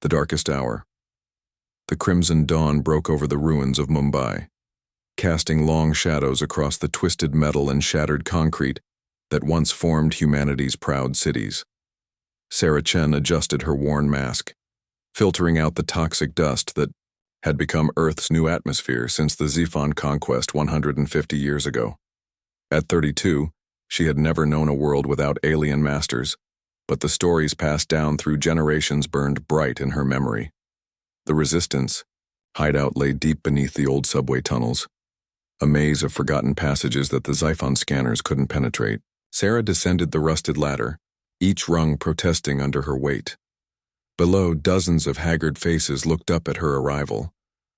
The darkest hour. The crimson dawn broke over the ruins of Mumbai, casting long shadows across the twisted metal and shattered concrete that once formed humanity's proud cities. Sarah Chen adjusted her worn mask, filtering out the toxic dust that had become Earth's new atmosphere since the Xiphon conquest 150 years ago. At 32, she had never known a world without alien masters, but the stories passed down through generations burned bright in her memory. The Resistance hideout lay deep beneath the old subway tunnels, a maze of forgotten passages that the Xiphon scanners couldn't penetrate. Sarah descended the rusted ladder, each rung protesting under her weight. Below, dozens of haggard faces looked up at her arrival,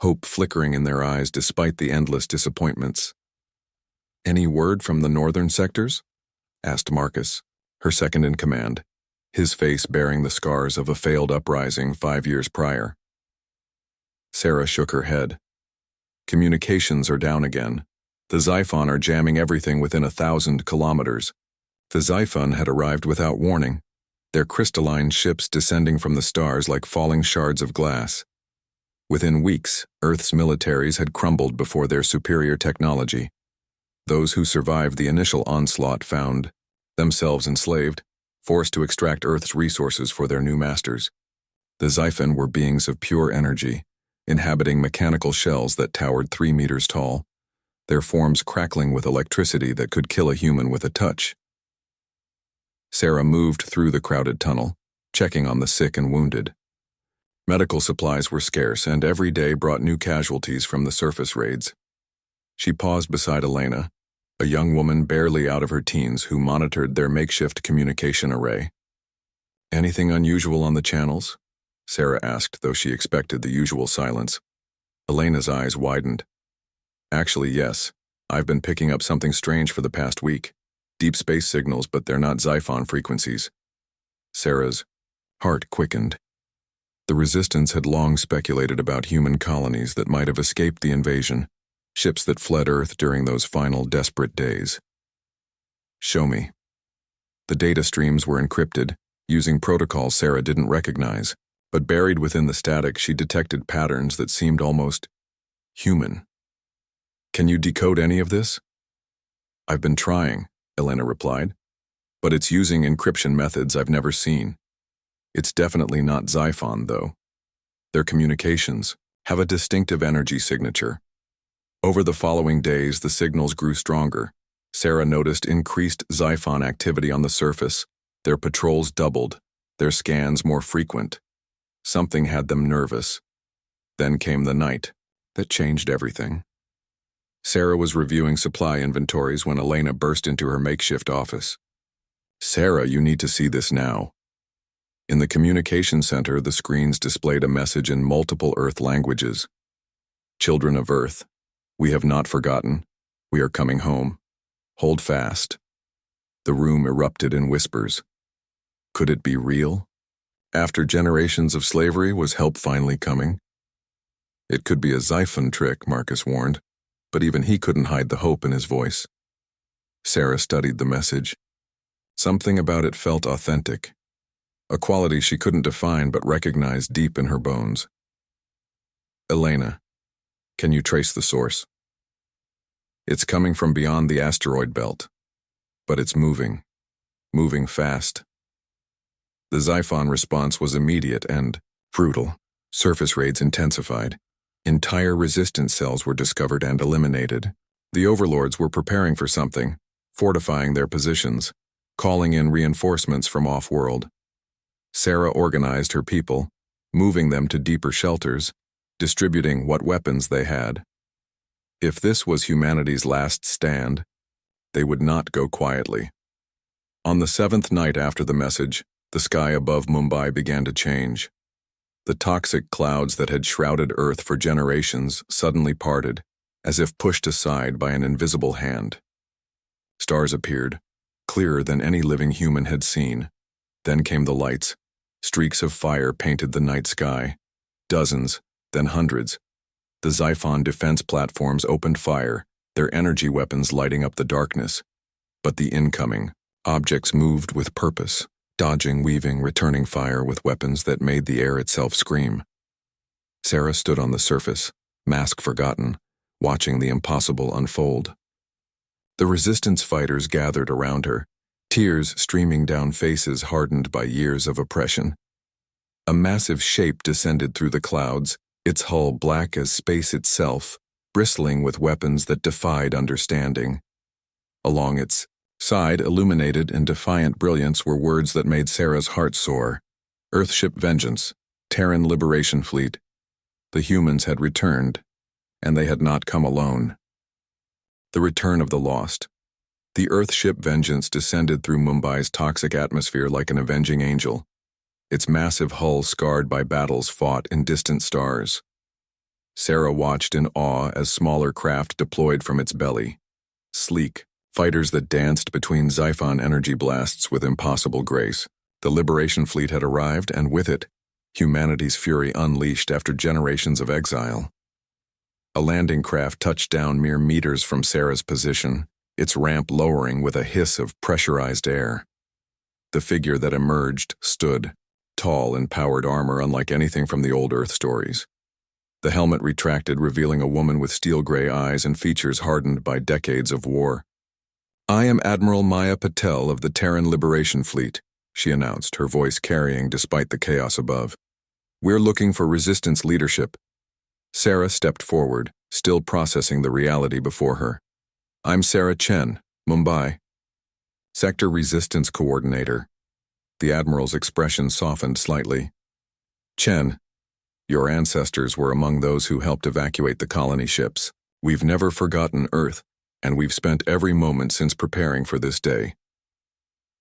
hope flickering in their eyes despite the endless disappointments. "Any word from the northern sectors?" asked Marcus, her second in command, his face bearing the scars of a failed uprising 5 years prior. Sarah shook her head. "Communications are down again. The Xiphon are jamming everything within 1,000 kilometers. The Xiphon had arrived without warning, their crystalline ships descending from the stars like falling shards of glass. Within weeks, Earth's militaries had crumbled before their superior technology. Those who survived the initial onslaught found themselves enslaved, forced to extract Earth's resources for their new masters. The Xiphon were beings of pure energy, inhabiting mechanical shells that towered 3 meters tall, their forms crackling with electricity that could kill a human with a touch." Sarah moved through the crowded tunnel, checking on the sick and wounded. Medical supplies were scarce, and every day brought new casualties from the surface raids. She paused beside Elena, a young woman barely out of her teens who monitored their makeshift communication array. "Anything unusual on the channels?" Sarah asked, though she expected the usual silence. Elena's eyes widened. "Actually, yes. I've been picking up something strange for the past week. Deep space signals, but they're not Xiphon frequencies." Sarah's heart quickened. The Resistance had long speculated about human colonies that might have escaped the invasion, ships that fled Earth during those final desperate days. "Show me." The data streams were encrypted, using protocols Sarah didn't recognize, but buried within the static she detected patterns that seemed almost human. "Can you decode any of this?" "I've been trying," Elena replied, "but it's using encryption methods I've never seen. It's definitely not Xiphon, though. Their communications have a distinctive energy signature." Over the following days, the signals grew stronger. Sarah noticed increased Xiphon activity on the surface. Their patrols doubled, their scans more frequent. Something had them nervous. Then came the night that changed everything. Sarah was reviewing supply inventories when Elena burst into her makeshift office. "Sarah, you need to see this now." In the communication center, the screens displayed a message in multiple Earth languages. "Children of Earth, we have not forgotten. We are coming home. Hold fast." The room erupted in whispers. Could it be real? After generations of slavery, was help finally coming? It could be a Xiphon trick, Marcus warned, but even he couldn't hide the hope in his voice. Sarah studied the message. Something about it felt authentic, a quality she couldn't define but recognized deep in her bones. "Elena, can you trace the source?" "It's coming from beyond the asteroid belt, but it's moving fast." The Xiphon response was immediate and brutal. Surface raids intensified. Entire resistance cells were discovered and eliminated. The overlords were preparing for something, fortifying their positions, calling in reinforcements from off-world. Sarah organized her people, moving them to deeper shelters, distributing what weapons they had. If this was humanity's last stand, they would not go quietly. On the 7th night after the message, the sky above Mumbai began to change. The toxic clouds that had shrouded Earth for generations suddenly parted, as if pushed aside by an invisible hand. Stars appeared, clearer than any living human had seen. Then came the lights. Streaks of fire painted the night sky. Dozens, then hundreds. The Xiphon defense platforms opened fire, their energy weapons lighting up the darkness. But the incoming objects moved with purpose, dodging, weaving, returning fire with weapons that made the air itself scream. Sarah stood on the surface, mask forgotten, watching the impossible unfold. The resistance fighters gathered around her, tears streaming down faces hardened by years of oppression. A massive shape descended through the clouds, its hull black as space itself, bristling with weapons that defied understanding. Along its side, illuminated in defiant brilliance, were words that made Sarah's heart soar. Earthship Vengeance, Terran Liberation Fleet. The humans had returned, and they had not come alone. The return of the lost. The Earthship Vengeance descended through Mumbai's toxic atmosphere like an avenging angel, its massive hull scarred by battles fought in distant stars. Sarah watched in awe as smaller craft deployed from its belly. Sleek, fighters that danced between Xiphon energy blasts with impossible grace. The Liberation Fleet had arrived, and with it, humanity's fury unleashed after generations of exile. A landing craft touched down mere meters from Sarah's position, its ramp lowering with a hiss of pressurized air. The figure that emerged stood, tall in powered armor unlike anything from the old Earth stories. The helmet retracted, revealing a woman with steel-gray eyes and features hardened by decades of war. "I am Admiral Maya Patel of the Terran Liberation Fleet," she announced, her voice carrying despite the chaos above. "We're looking for resistance leadership." Sarah stepped forward, still processing the reality before her. "I'm Sarah Chen, Mumbai. Sector Resistance Coordinator." The Admiral's expression softened slightly. "Chen, your ancestors were among those who helped evacuate the colony ships. We've never forgotten Earth, and we've spent every moment since preparing for this day."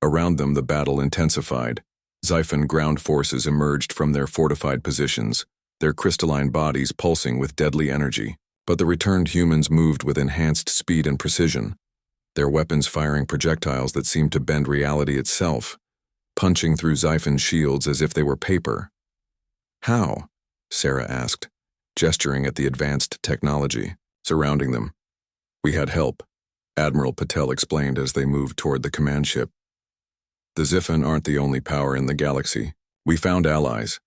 Around them, the battle intensified. Xiphon ground forces emerged from their fortified positions, their crystalline bodies pulsing with deadly energy. But the returned humans moved with enhanced speed and precision, their weapons firing projectiles that seemed to bend reality itself, punching through Xiphon's shields as if they were paper. "How?" Sarah asked, gesturing at the advanced technology surrounding them. "We had help," Admiral Patel explained as they moved toward the command ship. "The Xiphon aren't the only power in the galaxy. We found allies.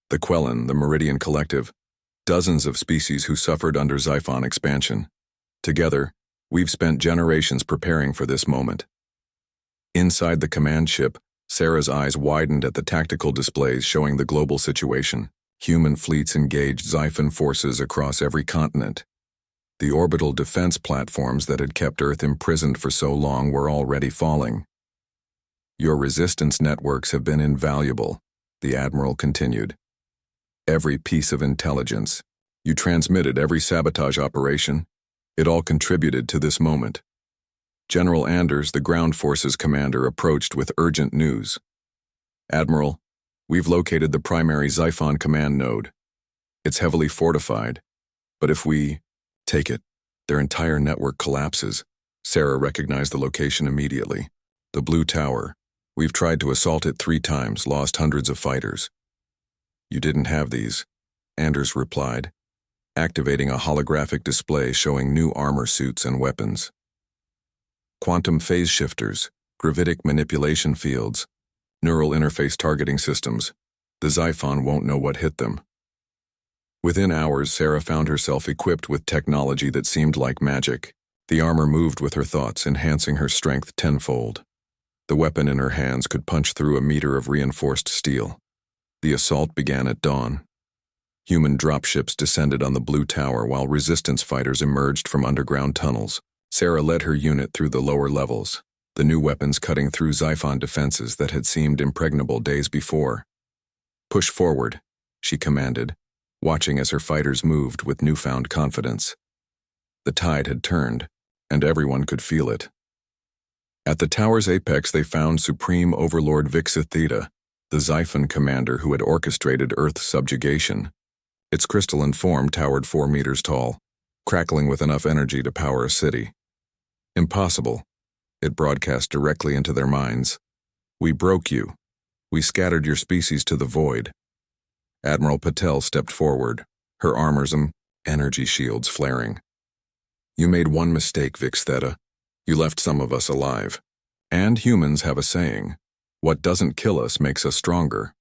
The Quellan, the Meridian Collective, dozens of species who suffered under Xiphon expansion. Together, we've spent generations preparing for this moment." Inside the command ship, Sarah's eyes widened at the tactical displays showing the global situation. Human fleets engaged Xiphon forces across every continent. The orbital defense platforms that had kept Earth imprisoned for so long were already falling. "Your resistance networks have been invaluable," the Admiral continued. "Every piece of intelligence. You transmitted every sabotage operation. It all contributed to this moment." General Anders, the ground forces commander, approached with urgent news. "Admiral, we've located the primary Xiphon command node. It's heavily fortified, but if we take it, their entire network collapses." Sarah recognized the location immediately. "The Blue Tower. We've tried to assault it 3 times, lost hundreds of fighters." "You didn't have these," Anders replied, activating a holographic display showing new armor suits and weapons. "Quantum phase shifters, gravitic manipulation fields, neural interface targeting systems. The Xiphon won't know what hit them." Within hours, Sarah found herself equipped with technology that seemed like magic. The armor moved with her thoughts, enhancing her strength tenfold. The weapon in her hands could punch through a meter of reinforced steel. The assault began at dawn. Human dropships descended on the Blue Tower while resistance fighters emerged from underground tunnels. Sarah led her unit through the lower levels, the new weapons cutting through Xiphon defenses that had seemed impregnable days before. "Push forward," she commanded, watching as her fighters moved with newfound confidence. The tide had turned, and everyone could feel it. At the tower's apex, they found Supreme Overlord Vixith Theta, the Xiphon commander who had orchestrated Earth's subjugation. Its crystalline form towered 4 meters tall, crackling with enough energy to power a city. "Impossible," it broadcast directly into their minds. "We broke you. We scattered your species to the void." Admiral Patel stepped forward, her armors and energy shields flaring. "You made one mistake, Vix Theta. You left some of us alive. And humans have a saying, What doesn't kill us makes us stronger.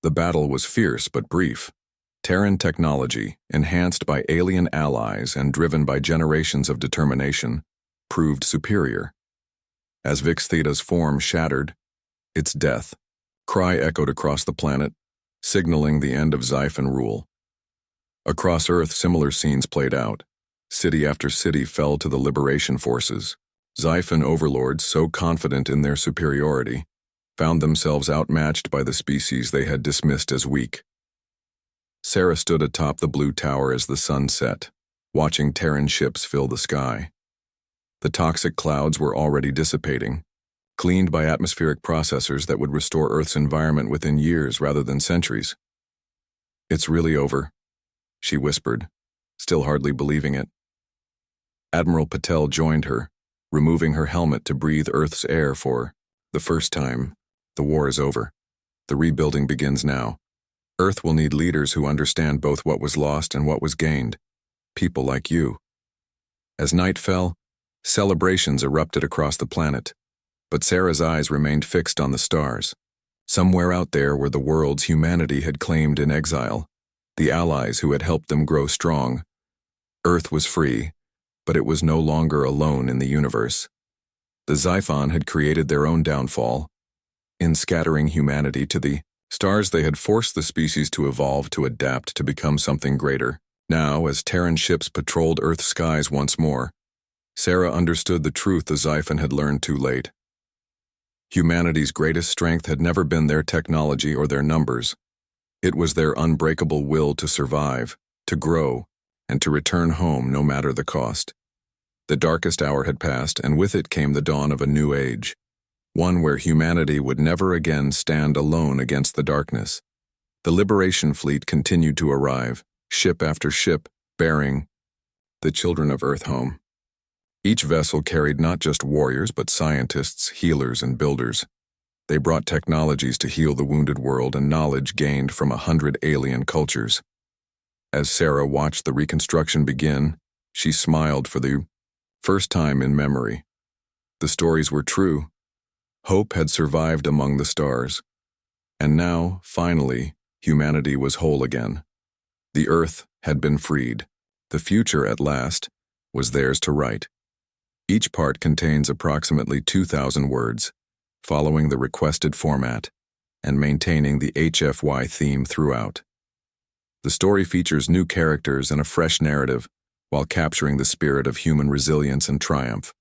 The battle was fierce but brief. Terran technology, enhanced by alien allies and driven by generations of determination, proved superior. As Vix Theta's form shattered, its death cry echoed across the planet, signaling the end of Xiphon rule. Across Earth, similar scenes played out. City after city fell to the liberation forces. Xiphon overlords, so confident in their superiority, found themselves outmatched by the species they had dismissed as weak. Sarah stood atop the blue tower as the sun set, watching Terran ships fill the sky. The toxic clouds were already dissipating, cleaned by atmospheric processors that would restore Earth's environment within years rather than centuries. "It's really over," she whispered, still hardly believing it. Admiral Patel joined her, removing her helmet to breathe Earth's air for the first time. "The war is over. The rebuilding begins now. Earth will need leaders who understand both what was lost and what was gained. People like you." As night fell, celebrations erupted across the planet, but Sarah's eyes remained fixed on the stars. Somewhere out there were the worlds humanity had claimed in exile, the allies who had helped them grow strong. Earth was free, but it was no longer alone in the universe. The Xiphon had created their own downfall. In scattering humanity to the stars, they had forced the species to evolve, to adapt, to become something greater. Now, as Terran ships patrolled Earth's skies once more, Sarah understood the truth the Xiphon had learned too late. Humanity's greatest strength had never been their technology or their numbers. It was their unbreakable will to survive, to grow, and to return home no matter the cost. The darkest hour had passed, and with it came the dawn of a new age, one where humanity would never again stand alone against the darkness. The Liberation Fleet continued to arrive, ship after ship, bearing the children of Earth home. Each vessel carried not just warriors but scientists, healers, and builders. They brought technologies to heal the wounded world and knowledge gained from 100 alien cultures. As Sarah watched the reconstruction begin, she smiled for the first time in memory. The stories were true. Hope had survived among the stars. And now, finally, humanity was whole again. The Earth had been freed. The future, at last, was theirs to write. Each part contains approximately 2,000 words, following the requested format, and maintaining the HFY theme throughout. The story features new characters and a fresh narrative, while capturing the spirit of human resilience and triumph.